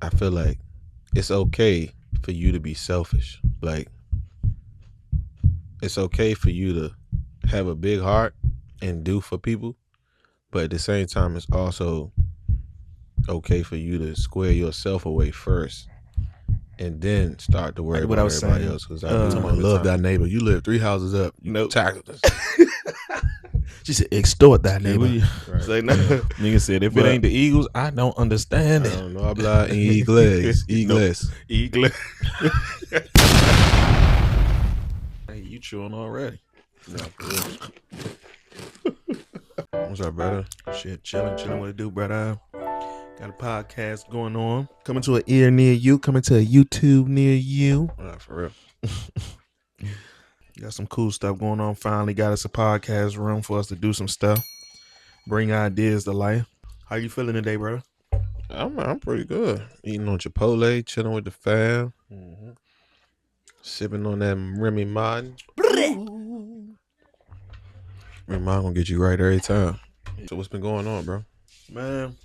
I feel like it's okay for you to be selfish. Like, it's okay for you to have a big heart and do for people, but at the same time, it's also okay for you to square yourself away first and then start to worry Like what about I was everybody saying, else. Because I do love that neighbor. You live 3 houses up. You Nope. tackle us. She said, extort that neighbor. Right. Say, no. Nigga said, if it ain't the Eagles, I don't understand I it. don't know. Habla inglés. Inglés. Eagle. Hey, you chewing already? No, for real. What's up, brother? Shit, chilling. What it do, brother? Got a podcast going on. Coming to an ear near you. Coming to a YouTube near you. For real. Got some cool stuff going on. Finally got us a podcast room for us to do some stuff. Bring ideas to life. How you feeling today, brother? I'm pretty good. Eating on Chipotle, chilling with the fam. Sipping on that Remy Martin. Remy Martin gonna get you right every time. So what's been going on, bro? Man,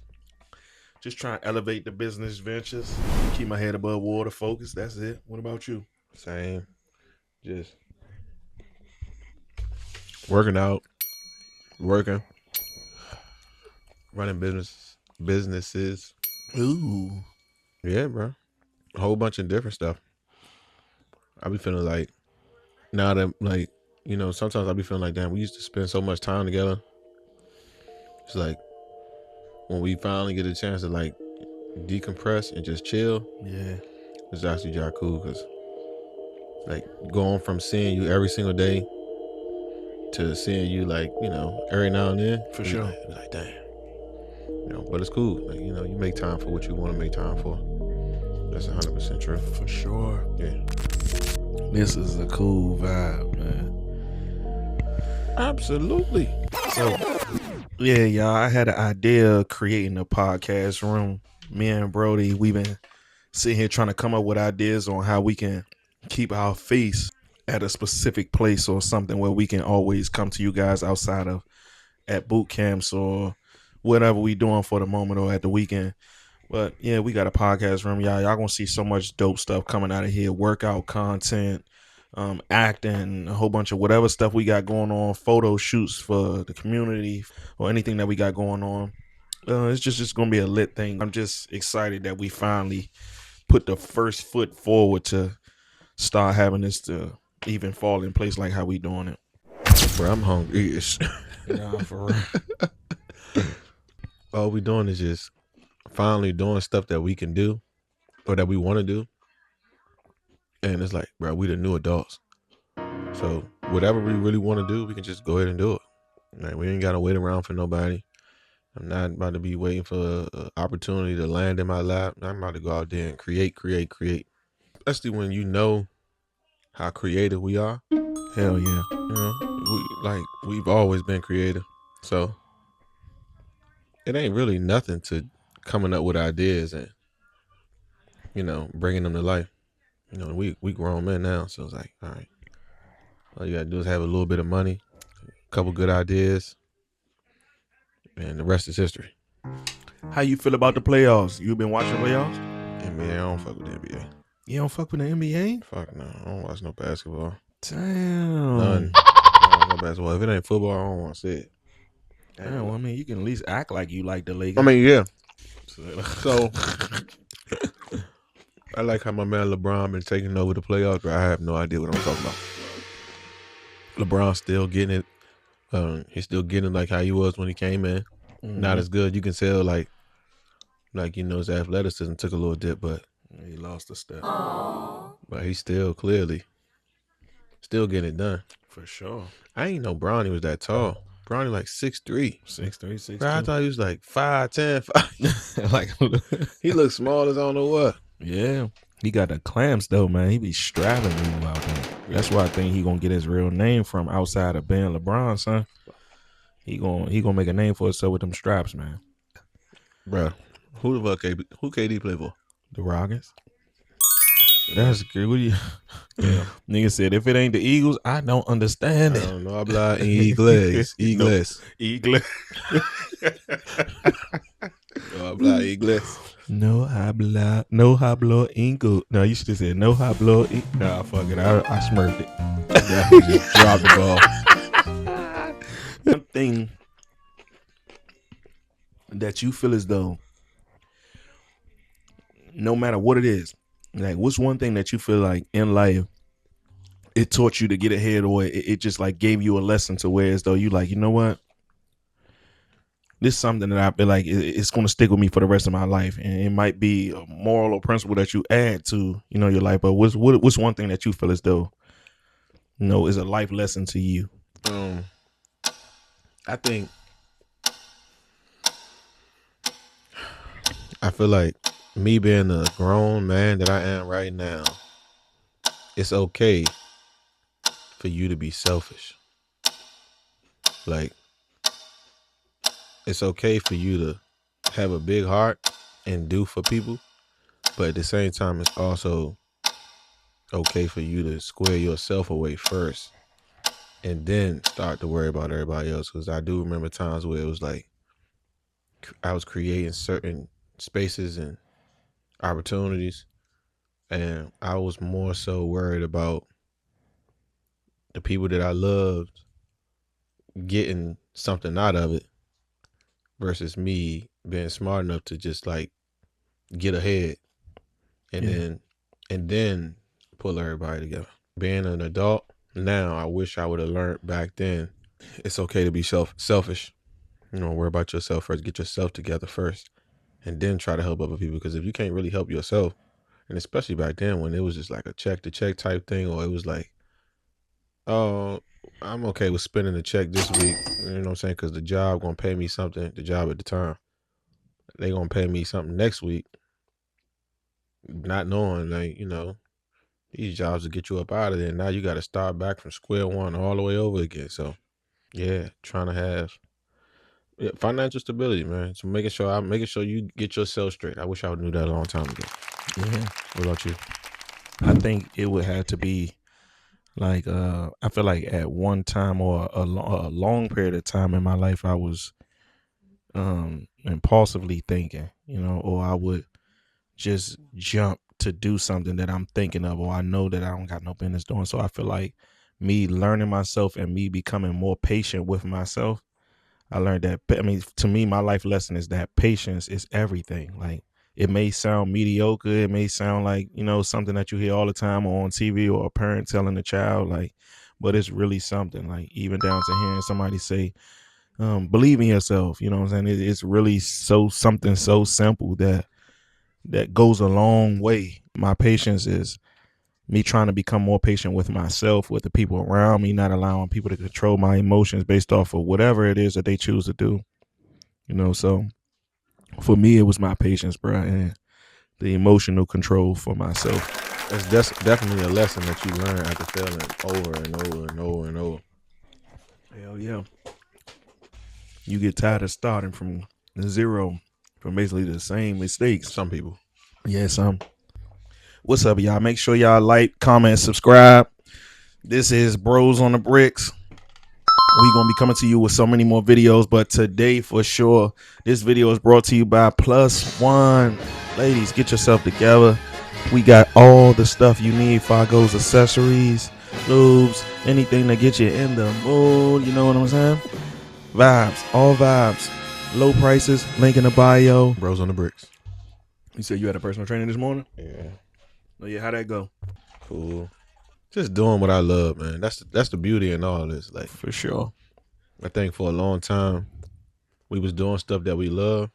just trying to elevate the business ventures. Keep my head above water, focus. That's it. What about you? Same. Just working out, working, running businesses. Ooh. Yeah, bro. A whole bunch of different stuff. I be feeling like now that, like, you know, sometimes I be feeling like, damn, we used to spend so much time together. It's like when we finally get a chance to like decompress and just chill. Yeah. It's actually just cool because like going from seeing you every single day to seeing you like, you know, every now and then. For sure. Like, damn. You know, but it's cool. Like, you know, you make time for what you want to make time for. That's 100% true. For sure. Yeah. This is a cool vibe, man. Absolutely. So, yeah, y'all, I had an idea of creating a podcast room. Me and Brody, we've been sitting here trying to come up with ideas on how we can keep our face at a specific place or something where we can always come to you guys outside of at boot camps or whatever we doing for the moment or at the weekend. But yeah, we got a podcast room, y'all. Y'all gonna see so much dope stuff coming out of here. Workout content, acting, a whole bunch of whatever stuff we got going on, photo shoots for the community or anything that we got going on. It's just gonna be a lit thing. I'm just excited that we finally put the first foot forward to start having this to even fall in place like how we doing it. Bro, I'm hungry. Yeah, for real. All we doing is just finally doing stuff that we can do or that we want to do. And it's like, bro, we the new adults. So whatever we really want to do, we can just go ahead and do it. Like, we ain't got to wait around for nobody. I'm not about to be waiting for an opportunity to land in my lap. I'm about to go out there and create. Especially when you know how creative we are. Hell yeah. You know, we've always been creative. So it ain't really nothing to coming up with ideas and, you know, bringing them to life. You know, we grown men now, so it's like, all right, all you gotta do is have a little bit of money, a couple good ideas, and the rest is history. How you feel about the playoffs? You been watching playoffs? NBA, I don't fuck with the NBA. You don't fuck with the NBA? Fuck no, I don't watch no basketball. Damn. None. I don't watch no basketball. If it ain't football, I don't want to see it. Damn, well, I mean, you can at least act like you like the Lakers. I mean, yeah. So I like how my man LeBron been taking over the playoffs, but I have no idea what I'm talking about. LeBron's still getting it. He's still getting it like how he was when he came in. Mm-hmm. Not as good. You can tell, like you know, his athleticism took a little dip, but he lost a step. But he's still clearly still getting it done. For sure. I ain't know Bronny was that tall. Bronny like 6'3". 6'3", 6'2". Bro, I thought he was like 5'10", 5. Like he looks small as I don't know what. Yeah. He got the clamps though, man. He be strapping you out there. That's why I think he gonna get his real name from outside of being LeBron, son. He gonna make a name for himself with them straps, man. Bro, who KD play for? The Rockets. That's good. What you? Yeah. Nigga said, if it ain't the Eagles, I don't understand it. I don't know. Habla inglés. Inglés. Inglés. Habla inglés. No hablo ingo. No, you should have said no hablo. Nah, fuck it. I smurfed it. Definitely just dropped the ball. One thing that you feel as though, no matter what it is, like what's one thing that you feel like in life it taught you to get ahead, or it just like gave you a lesson to where as though you like, you know what, this is something that I feel like it's going to stick with me for the rest of my life, and it might be a moral or principle that you add to your life. But what's one thing that you feel as though is a life lesson to you? I think I feel like me being the grown man that I am right now, it's okay for you to be selfish. Like, it's okay for you to have a big heart and do for people, but at the same time, it's also okay for you to square yourself away first and then start to worry about everybody else. Because I do remember times where it was like I was creating certain spaces and opportunities, and I was more so worried about the people that I loved getting something out of it versus me being smart enough to just like get ahead and Yeah. then pull everybody together. Being an adult now, I wish I would have learned back then. It's okay to be selfish. Worry about yourself first. Get yourself together first, and then try to help other people. Because if you can't really help yourself, and especially back then when it was just like a check to check type thing, or it was like, oh, I'm okay with spending the check this week. You know what I'm saying? Because the job gonna pay me something. The job at the time, they gonna pay me something next week. Not knowing, like, these jobs will get you up out of there. Now you got to start back from square one all the way over again. So yeah, trying to have financial stability, man. So making sure you get yourself straight. I wish I would knew that a long time ago. Yeah. What about you? I think it would have to be like I feel like at one time or a long period of time in my life I was impulsively thinking, or I would just jump to do something that I'm thinking of, or I know that I don't got no business doing. So I feel like me learning myself and me becoming more patient with myself, I learned that. I mean, to me, my life lesson is that patience is everything. Like, it may sound mediocre, it may sound like something that you hear all the time or on TV, or a parent telling a child, like, but it's really something. Like, even down to hearing somebody say, believe in yourself. You know what I'm saying? It's really something so simple that goes a long way. My patience is me trying to become more patient with myself, with the people around me, not allowing people to control my emotions based off of whatever it is that they choose to do. So for me, it was my patience, bro, and the emotional control for myself. That's definitely a lesson that you learn after failing over and over and over and over. Hell yeah. You get tired of starting from zero, from basically the same mistakes. Some people. Yeah, some. What's up, y'all? Make sure y'all like, comment, subscribe. This is Bros on the Bricks. We're going to be coming to you with so many more videos, but today for sure, this video is brought to you by Plus One. Ladies, get yourself together. We got all the stuff you need: Fargo's accessories, lubes, anything to get you in the mood. You know what I'm saying? Vibes, all vibes, low prices, link in the bio. Bros on the Bricks. You said you had a personal trainer this morning? Yeah. Oh yeah, how'd that go? Cool. Just doing what I love, man. That's the beauty in all this. Like, For sure. I think for a long time we was doing stuff that we love,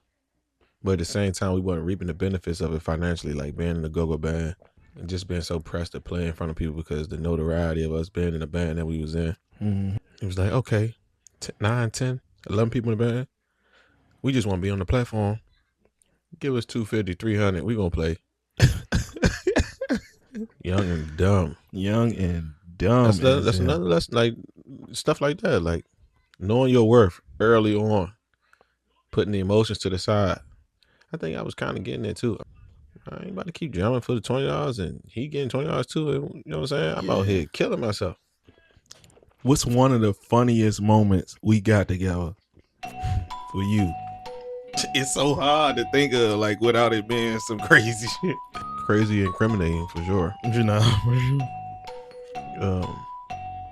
but at the same time we wasn't reaping the benefits of it financially, like being in the go-go band and just being so pressed to play in front of people because the notoriety of us being in the band that we was in. Mm-hmm. It was like, okay, 9, 10, 11 people in the band. We just want to be on the platform. Give us 250, 300. We gonna play. Young and dumb. Young and dumb. That's another lesson, like stuff like that, like knowing your worth early on, putting the emotions to the side. I think I was kind of getting there too. I ain't about to keep jumping for the $20 and he getting $20 too. You know what I'm saying? I'm out here killing myself. What's one of the funniest moments we got together for you? It's so hard to think of like without it being some crazy shit. Crazy, incriminating for sure. You know.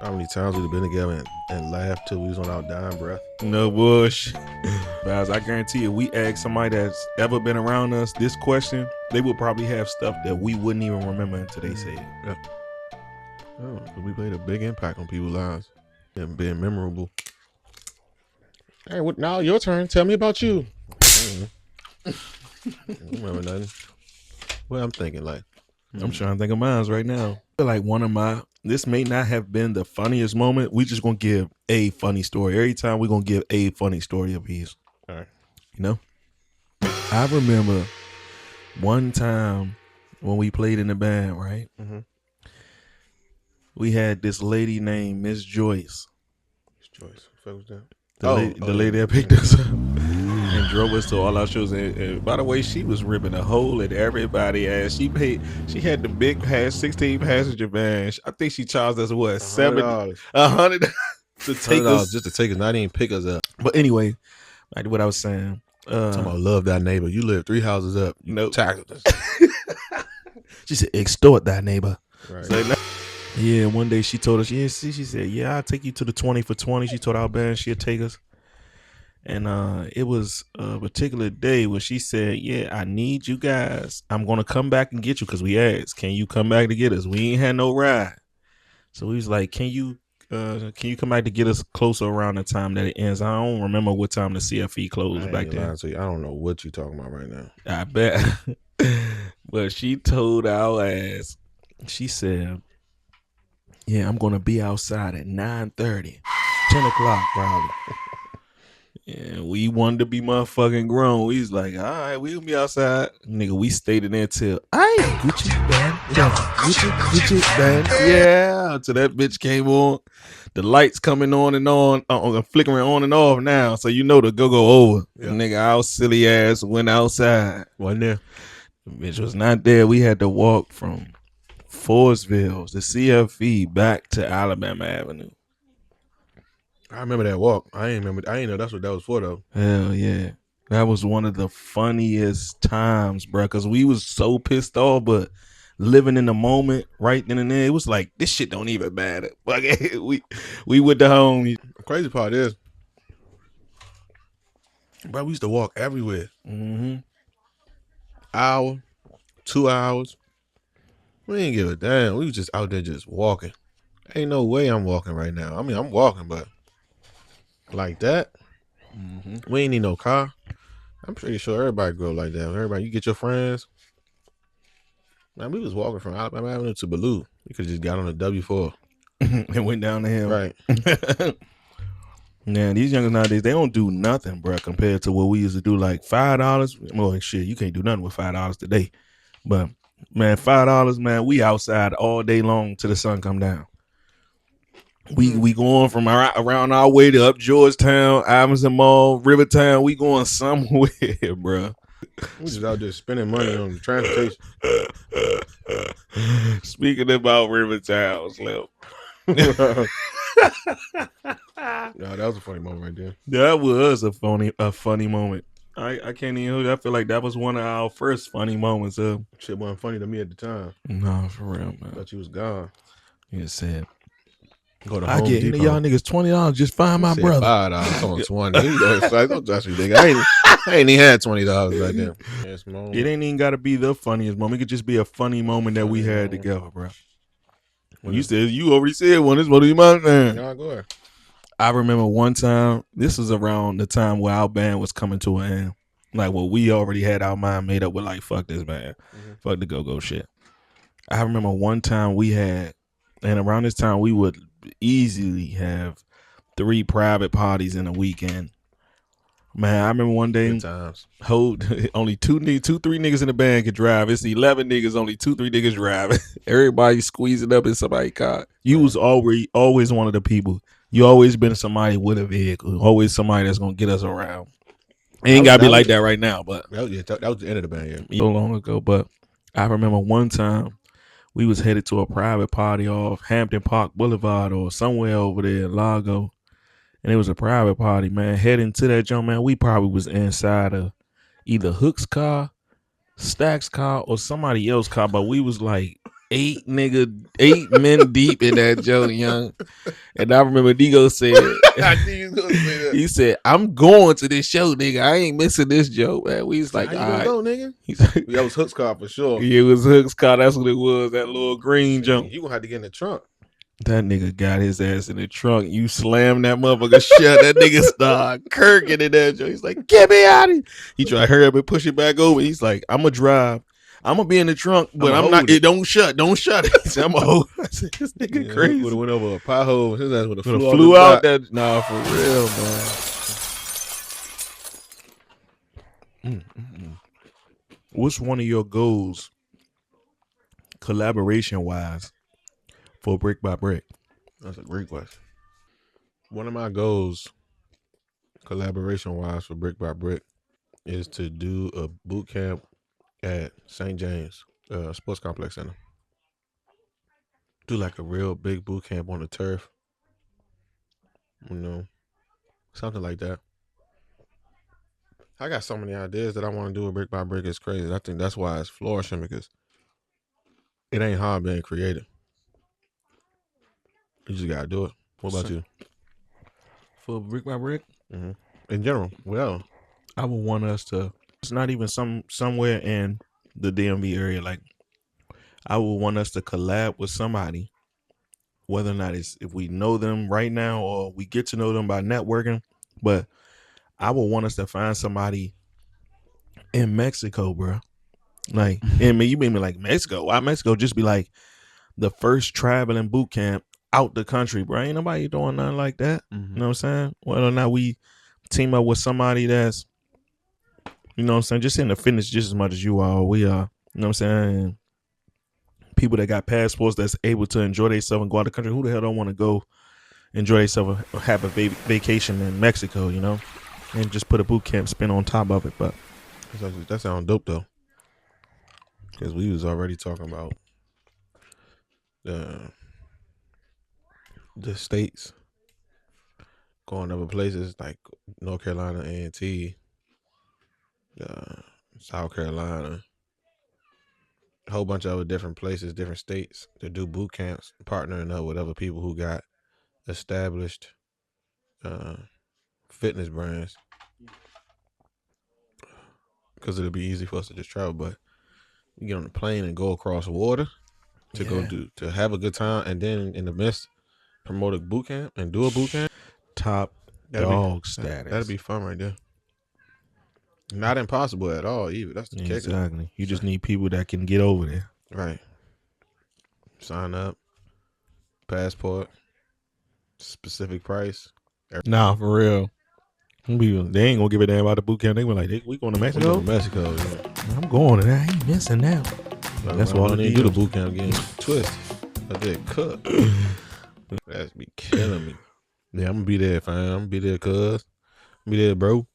How many times we've been together and laughed till we was on our dying breath? No bullshit. Guys, I guarantee you, we ask somebody that's ever been around us this question, they would probably have stuff that we wouldn't even remember until they say it. Yeah. Oh, 'cause we played a big impact on people's lives and being memorable. Hey, now your turn. Tell me about you. I don't remember nothing. Well, I'm thinking like, I'm trying to think of mine right now. I feel like this may not have been the funniest moment. We just gonna give a funny story. Every time we're gonna give a funny story of his. all right. You know? I remember one time when we played in the band, right? Mm-hmm. We had this lady named Miss Joyce. Miss Joyce. What was that? The lady that picked us up and drove us to all our shows. And by the way, she was ripping a hole in everybody's ass. She had the big 16 passenger van. I think she charged us what, $100 to take us, just to take us, not even pick us up. But anyway, like what I was saying. Talking about love thy neighbor. You live 3 houses up. You Nope. tackled us. She said, extort thy neighbor. Right. So, yeah, one day she told us, she said, yeah, I'll take you to the 20 for 20. She told our band she'd take us. And it was a particular day where she said, yeah, I need you guys. I'm going to come back and get you, because we asked, can you come back to get us? We ain't had no ride. So we was like, can you come back to get us closer around the time that it ends? I don't remember what time the CFE closed back then. I don't know what you're talking about right now. I bet. But she told our ass, she said, yeah, I'm going to be outside at 9:30, 10 o'clock probably. And we wanted to be motherfucking grown. We was like, all right, we gonna be outside. Nigga, we stayed in there till, Gucci band, Gucci band. Yeah, till that bitch came on. The lights coming on and on, flickering on and off now. So you know the go over. Yeah. Nigga, our silly ass went outside. Wasn't there? The bitch was not there. We had to walk from Forestville, the CFE, back to Alabama Avenue. I remember that walk. I ain't know that's what that was for though. Hell yeah. That was one of the funniest times, bro, because we was so pissed off, but living in the moment right then and there, it was like, this shit don't even matter. Like, we with the homies. The crazy part is, bro, we used to walk everywhere. Mm-hmm. Hour, 2 hours. We ain't give a damn. We was just out there just walking. Ain't no way I'm walking right now. I mean, I'm walking, but like that, we ain't need no car. I'm pretty sure everybody grow like that. Everybody, you get your friends. Man, we was walking from Alabama Avenue to Baloo. We could just got on the W4 and went down the hill. Right. Man, these youngers nowadays, they don't do nothing, bro, compared to what we used to do. Like $5. Well, shit, you can't do nothing with $5 today. But man, $5, man, we outside all day long till the sun come down. We going from around our way to up Georgetown, Iverson Mall, Rivertown. We going somewhere, bro. We just out there spending money on transportation. Speaking about Rivertown, Slim. No, that was a funny moment right there. That was a funny moment. I can't even. I feel like that was one of our first funny moments. Shit wasn't funny to me at the time. No, for real, man. I thought you was gone. You said, go to I Home get Depot. y'all niggas $20. Just find my brother. $5 on 20. Don't touch me, nigga. I ain't even had $20 right there. Yes, it ain't even got to be the funniest moment. It could just be a funny moment that we had together, bro. When you already said one. This one of my man. No, go ahead. I remember one time. This was around the time where our band was coming to an end. Like, well, we already had our mind made up with like, fuck this band, fuck the go shit. I remember one time we had, and around this time we would easily have 3 private parties in a weekend. Man, I remember one day, only 3 niggas in the band could drive. It's 11 niggas, only 2-3 niggas driving. Everybody squeezing up in somebody's car. You was always one of the people. You always been somebody with a vehicle. Always somebody that's gonna get us around. It ain't gotta be like that right now, but that was the end of the band. Yeah, so long ago. But I remember one time we was headed to a private party off Hampton Park Boulevard or somewhere over there in Largo. and it was a private party, man. Heading to that joint, man, we probably was inside of either Hook's car, Stack's car, or somebody else's car, but we was like 8 men deep in that joint, young. And I remember Digo said, I knew you was gonna say that. he said, "I'm going to this show, nigga. I ain't missing this joke, man." We was So like, how you "All gonna right." go, nigga? He said, That was Hook's car for sure. "Yeah, it was Hook's car. That's what it was. That little green jump." You gonna have to get in the trunk. That nigga got his ass in the trunk. You slammed that motherfucker shut. That nigga started kirking in that joint. He's like, "Get me out of here." He tried to hurry up and push it back over. He's like, "I'm gonna drive. I'm gonna be in the trunk, but I'm not. It don't shut. Don't shut it." He said, "I'm gonna hold." I said, "This nigga crazy." Would have went over a pothole. His ass would have Flew out that. Nah, for real, man. What's one of your goals, collaboration wise, for Brick by Brick? That's a great question. One of my goals, collaboration wise, for Brick by Brick, is to do a boot camp at St. James Sports Complex Center. Do like a real big boot camp on the turf. You know, something like that. I got so many ideas that I want to do with Brick by Brick. It's crazy. I think that's why it's flourishing, because it ain't hard being creative. You just gotta do it. What about you? For Brick by Brick? Mm-hmm. In general, well, I would want us to. It's not even somewhere in the DMV area. Like, I would want us to collab with somebody, whether or not it's if we know them right now or we get to know them by networking. But I would want us to find somebody in Mexico, bro. Like, and you made me like Mexico. Why Mexico? Just be like the first traveling boot camp out the country, bro. Ain't nobody doing nothing like that. mm-hmm. You know what I'm saying? Whether or not we team up with somebody that's, you know what I'm saying, just in the fitness just as much as you are, we are. You know what I'm saying? People that got passports that's able to enjoy themselves and go out of the country. Who the hell don't want to go enjoy themselves or have a vacation in Mexico, you know? And just put a boot camp spin on top of it. But That sounds dope though, because we was already talking about the states, going other places like North Carolina, A&T, South Carolina, a whole bunch of other different places, different states to do boot camps, partnering up with other people who got established fitness brands, because it'll be easy for us to just travel. But you get on the plane and go across water to go to have a good time, and then in the midst promote a boot camp and do a boot camp. top dog status. That'd be fun right there. Not impossible at all either. That's the kicker. Exactly. You just need people that can get over there. Right. Sign up, passport, specific price. Nah, for real. They ain't gonna give a damn about the boot camp. They were like, we going to Mexico? Mexico, yeah. I'm going to that. I ain't missing that. That's why I didn't do the boot camp game. Twist. I did cook. That's be killing me. Yeah, I'm gonna be there, fam. I'm gonna be there, cuz. Be there, bro.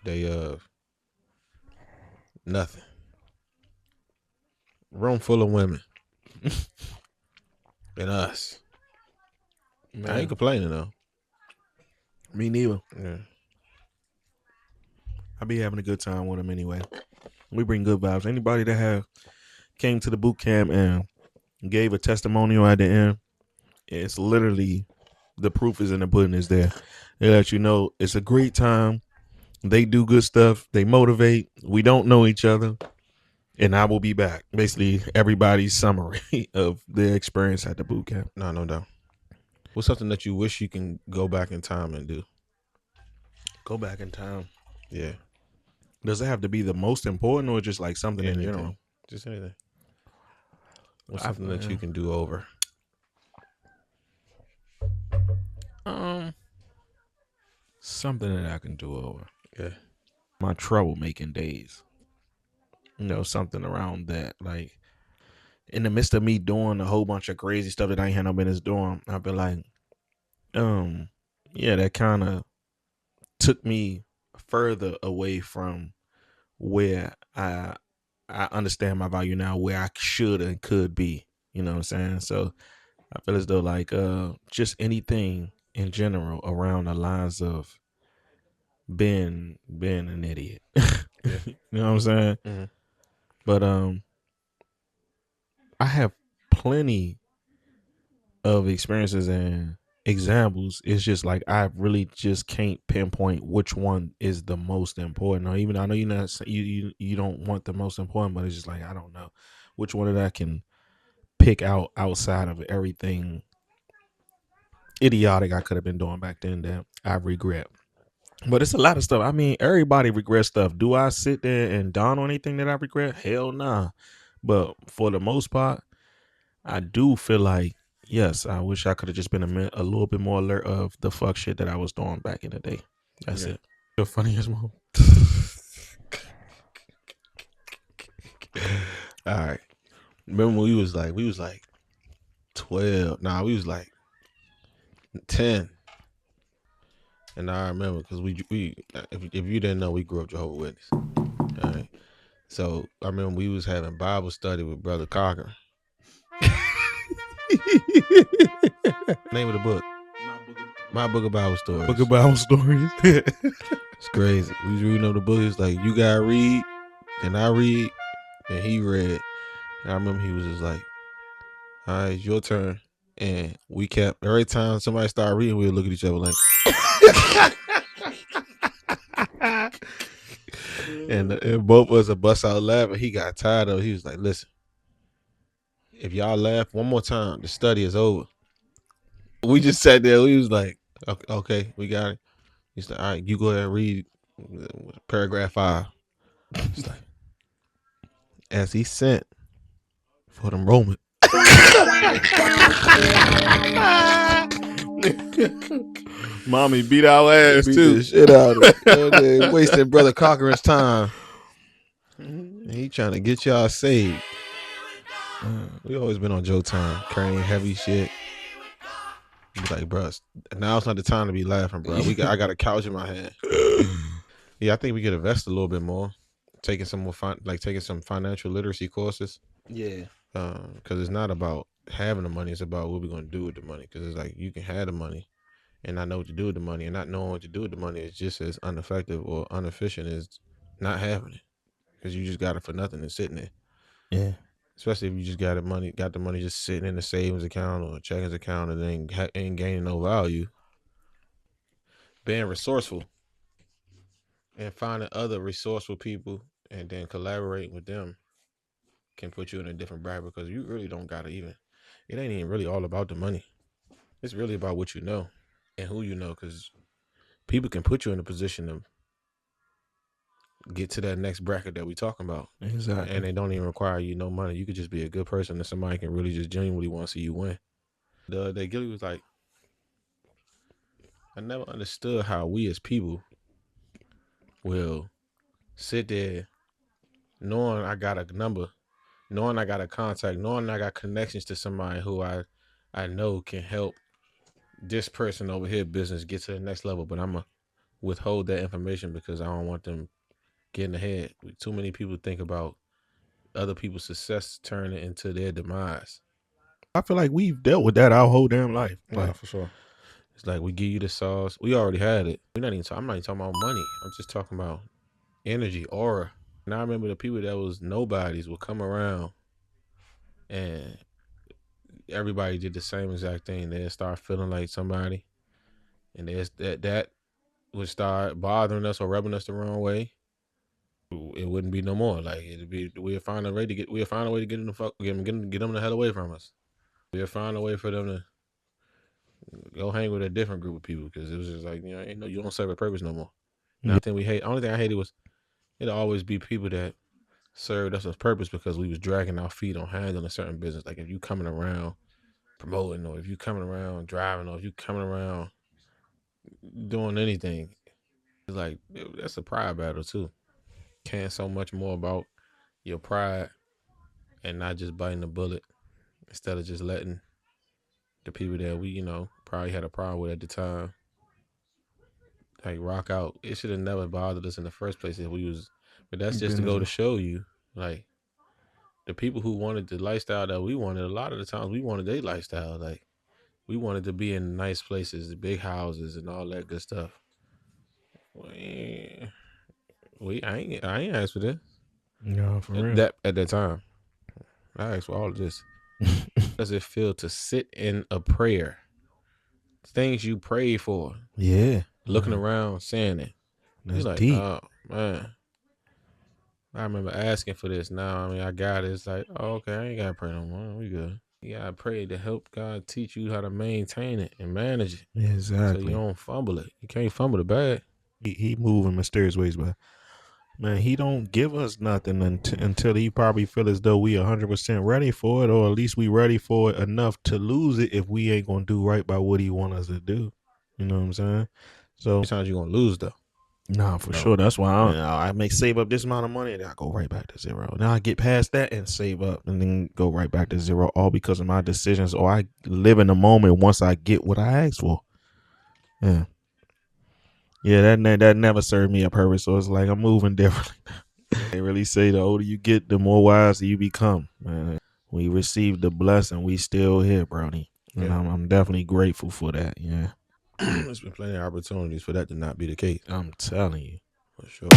They nothing. Room full of women. And us. Man. I ain't complaining though. Me neither. Yeah. I be having a good time with them anyway. We bring good vibes. Anybody that came to the boot camp and gave a testimonial at the end, it's literally the proof is in the pudding is there. They let you know it's a great time. They do good stuff. They motivate. We don't know each other. And I will be back. Basically, everybody's summary of their experience at the boot camp. No doubt. What's something that you wish you can go back in time and do? Go back in time. Yeah. Does it have to be the most important or just like something in general? Just anything. What's something that you can do over? Something that I can do over. Yeah. My troublemaking days. You know, something around that. Like, in the midst of me doing a whole bunch of crazy stuff that I ain't had no business doing, I've been like, yeah, that kind of took me further away from where I understand my value now, where I should and could be. You know what I'm saying? So I feel as though like just anything in general around the lines of being an idiot. Yeah. You know what I'm saying? Mhm. But I have plenty of experiences and examples. It's just like I really just can't pinpoint which one is the most important. Or even I know you're not you don't want the most important, but it's just like I don't know which one that I can pick out outside of everything idiotic I could have been doing back then that I regret. But it's a lot of stuff. I mean, everybody regrets stuff. Do I sit there and dawn on anything that I regret? Hell nah. But for the most part, I do feel like yes, I wish I could have just been a little bit more alert of the fuck shit that I was doing back in the day. That's Yeah. it. The funniest moment. All right. Remember when we was like 12. Nah, we was like 10. And I remember because we if you didn't know, we grew up Jehovah's Witness. All right. So I remember we was having Bible study with Brother Cochran. Name of the book. My Book of Bible Stories. Book of Bible stories. It's crazy. We was reading over the book. It's like you gotta read, and I read, and he read. And I remember he was just like, "All right, it's your turn." And we kept every time somebody started reading, we would look at each other like, and both of us would bust out laughing. He got tired of it. He was like, "Listen, if y'all laugh one more time, the study is over." We just sat there. We was like, "Okay, we got it." He's like, "All right, you go ahead and read paragraph 5." It's like, as he sent for them Romans. Mommy beat our ass Beat too. the shit out of it. They wasting Brother Cochran's time. And he trying to get y'all saved. We always been on Joe time, carrying heavy shit. Be like, bro, now it's not the time to be laughing, bro. I got a couch in my hand. Yeah, I think we could invest a little bit more, taking some more taking some financial literacy courses. Yeah. Because it's not about having the money; it's about what we're gonna do with the money. Because it's like you can have the money and not know what to do with the money, and not knowing what to do with the money is just as ineffective or inefficient as not having it. Because you just got it for nothing and sitting there. Yeah. Especially if you just got the money just sitting in a savings account or a checking account and then ain't gaining no value. Being resourceful and finding other resourceful people and then collaborating with them can put you in a different bracket because you really don't gotta even. It ain't even really all about the money. It's really about what you know and who you know because people can put you in a position to get to that next bracket that we talking about. Exactly. And they don't even require you no money. You could just be a good person and somebody can really just genuinely want to see you win. The day Gilly was like, I never understood how we as people will sit there knowing I got a number, knowing I got a contact, knowing I got connections to somebody who I know can help this person over here business get to the next level, but I'm going to withhold that information because I don't want them getting ahead. Too many people think about other people's success turning into their demise. I feel like we've dealt with that our whole damn life. Yeah, Like, for sure. It's like we give you the sauce. We already had it. I'm not even talking about money. I'm just talking about energy, aura. And I remember the people that was nobodies would come around and everybody did the same exact thing. They'd start feeling like somebody. And there's that would start bothering us or rubbing us the wrong way. It wouldn't be no more. Like it'd be we'll find a way to get them the fuck get them the hell away from us. We'll find a way for them to go hang with a different group of people because it was just like, ain't no you don't serve a purpose no more. yeah. Nothing we hate. Only thing I hated was it'd always be people that served us a purpose because we was dragging our feet on handling a certain business. Like if you coming around promoting or if you coming around driving or if you coming around doing anything, it's like that's a pride battle too. Caring so much more about your pride and not just biting the bullet instead of just letting the people that we, probably had a problem with at the time, like rock out. It should have never bothered us in the first place if we was but that's just to go to show you, like, the people who wanted the lifestyle that we wanted, a lot of the times we wanted their lifestyle. Like we wanted to be in nice places, big houses, and all that good stuff. We, I ain't asked for this. No, for real. That at that time, I asked for all of this. Does it feel to sit in a prayer? Things you prayed for, Yeah. looking around, saying it. That's You're like, deep. oh man. I remember asking for this. Now, I mean, I got it. It's like, oh, okay, I ain't gotta pray no more. We good. You gotta pray to help God teach you how to maintain it and manage it, Yeah, so you exactly. don't fumble it. You can't fumble the bag. He move in mysterious ways, but man, he don't give us nothing until he probably feel as though we 100% ready for it, or at least we ready for it enough to lose it if we ain't gonna do right by what he want us to do. You know what I'm saying? So Sometimes you're gonna lose though. nah, for No. sure. That's why I make save up this amount of money, and then I go right back to zero. Then I get past that and save up, and then go right back to zero, all because of my decisions. Or I live in the moment once I get what I asked for. Yeah. Yeah, that never served me a purpose. So it's like I'm moving differently. They really say the older you get, the more wiser you become. Man, we received the blessing. We still here, Brownie, and Yeah. I'm definitely grateful for that. Yeah, There's been plenty of opportunities for that to not be the case. I'm telling you. For sure.